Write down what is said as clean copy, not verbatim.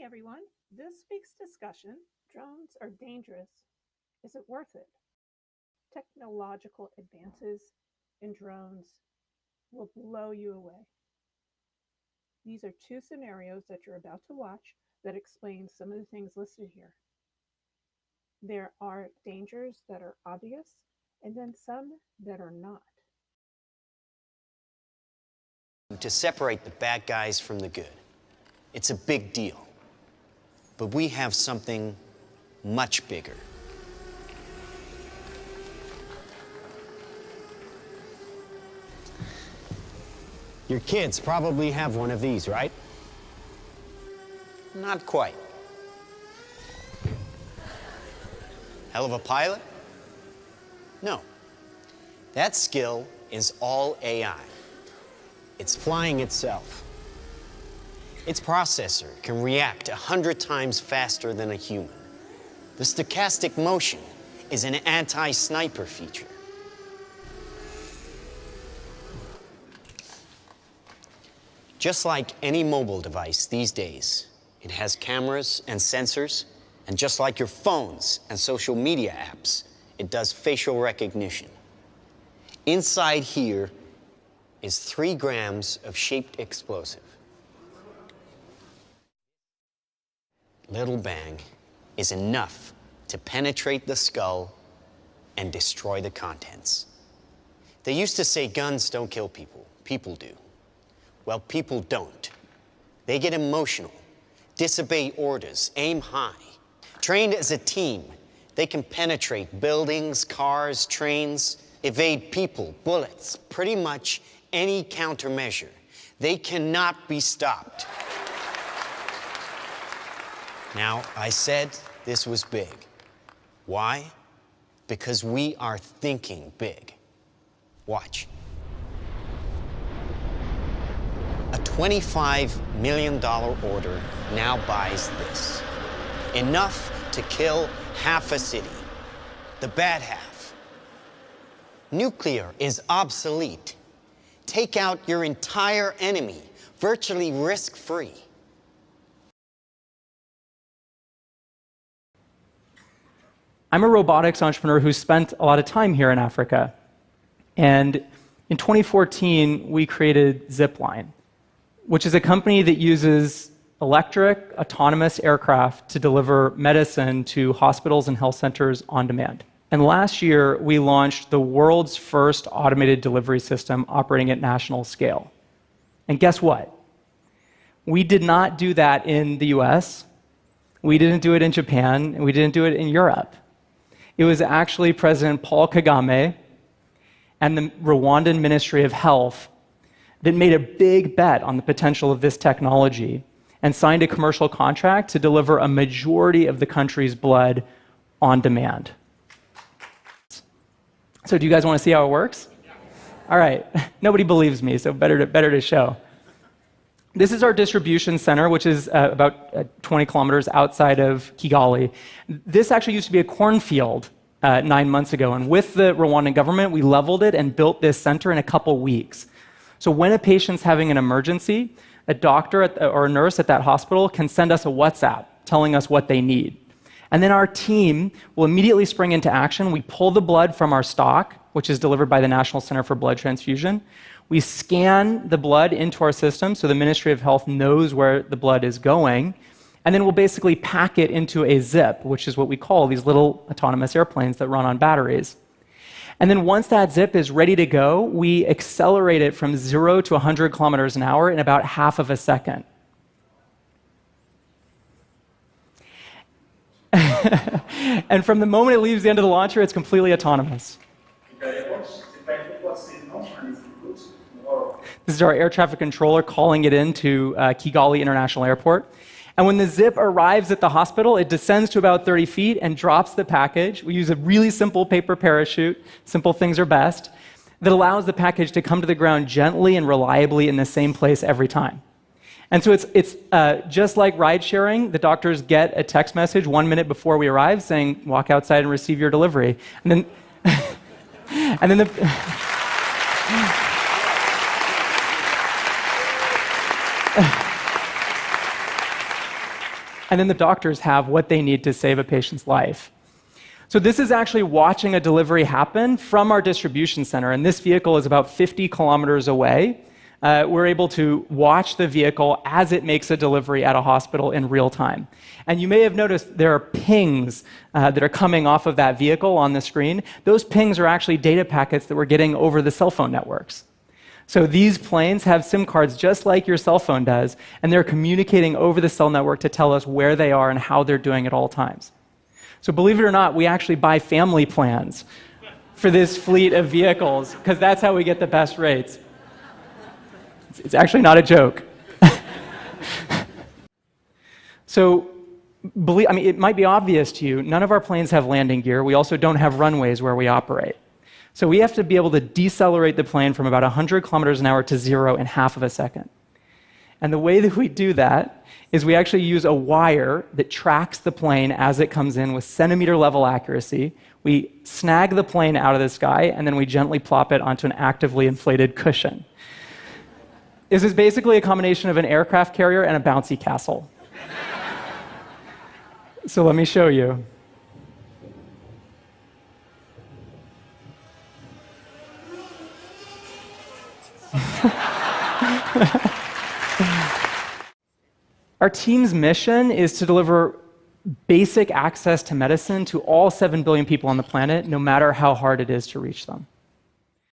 Hey everyone, this week's discussion, drones are dangerous. Is it worth it? Technological advances in drones will blow you away. These are two scenarios that you're about to watch that explain some of the things listed here. There are dangers that are obvious and then some that are not. To separate the bad guys from the good. It's a big deal. But we have something much bigger. Your kids probably have one of these, right? Not quite. Hell of a pilot? No. That skill is all AI. It's flying itself. Its processor can react 100 times faster than a human. The stochastic motion is an anti-sniper feature. Just like any mobile device these days, it has cameras and sensors, and just like your phones and social media apps, it does facial recognition. Inside here is 3 grams of shaped explosive. Little bang is enough to penetrate the skull and destroy the contents. They used to say guns don't kill people, people do. Well, people don't. They get emotional, disobey orders, aim high. Trained as a team, they can penetrate buildings, cars, trains, evade people, bullets, pretty much any countermeasure. They cannot be stopped. Now, I said this was big. Why? Because we are thinking big. Watch. A $25 million order now buys this. Enough to kill half a city. The bad half. Nuclear is obsolete. Take out your entire enemy, virtually risk-free. I'm a robotics entrepreneur who spent a lot of time here in Africa. And in 2014, we created Zipline, which is a company that uses electric, autonomous aircraft to deliver medicine to hospitals and health centers on demand. And last year, we launched the world's first automated delivery system operating at national scale. And guess what? We did not do that in the US, we didn't do it in Japan, and we didn't do it in Europe. It was actually President Paul Kagame and the Rwandan Ministry of Health that made a big bet on the potential of this technology and signed a commercial contract to deliver a majority of the country's blood on demand. So do you guys want to see how it works? Yeah. All right. Nobody believes me, so better to show. This is our distribution center, which is about 20 kilometers outside of Kigali. This actually used to be a cornfield 9 months ago, and with the Rwandan government, we leveled it and built this center in a couple weeks. So when a patient's having an emergency, a doctor or a nurse at that hospital can send us a WhatsApp telling us what they need. And then our team will immediately spring into action. We pull the blood from our stock, which is delivered by the National Center for Blood Transfusion. We scan the blood into our system so the Ministry of Health knows where the blood is going. And then we'll basically pack it into a zip, which is what we call these little autonomous airplanes that run on batteries. And then once that zip is ready to go, we accelerate it from 0 to 100 kilometers an hour in about half of a second. And from the moment it leaves the end of the launcher, it's completely autonomous. This is our air traffic controller calling it into Kigali International Airport. And when the zip arrives at the hospital, it descends to about 30 feet and drops the package. We use a really simple paper parachute, simple things are best, that allows the package to come to the ground gently and reliably in the same place every time. And so it's just like ride sharing. The doctors get a text message 1 minute before we arrive saying, walk outside and receive your delivery. And then, and then the... and then the doctors have what they need to save a patient's life. So this is actually watching a delivery happen from our distribution center, and this vehicle is about 50 kilometers away. We're able to watch the vehicle as it makes a delivery at a hospital in real time. And you may have noticed there are pings that are coming off of that vehicle on the screen. Those pings are actually data packets that we're getting over the cell phone networks. So these planes have SIM cards just like your cell phone does, and they're communicating over the cell network to tell us where they are and how they're doing at all times. So believe it or not, we actually buy family plans for this fleet of vehicles, because that's how we get the best rates. It's actually not a joke. So, it might be obvious to you, none of our planes have landing gear. We also don't have runways where we operate. So we have to be able to decelerate the plane from about 100 kilometers an hour to 0 in half of a second. And the way that we do that is we actually use a wire that tracks the plane as it comes in with centimeter level accuracy. We snag the plane out of the sky, and then we gently plop it onto an actively inflated cushion. This is basically a combination of an aircraft carrier and a bouncy castle. So let me show you. Our team's mission is to deliver basic access to medicine to all 7 billion people on the planet, no matter how hard it is to reach them.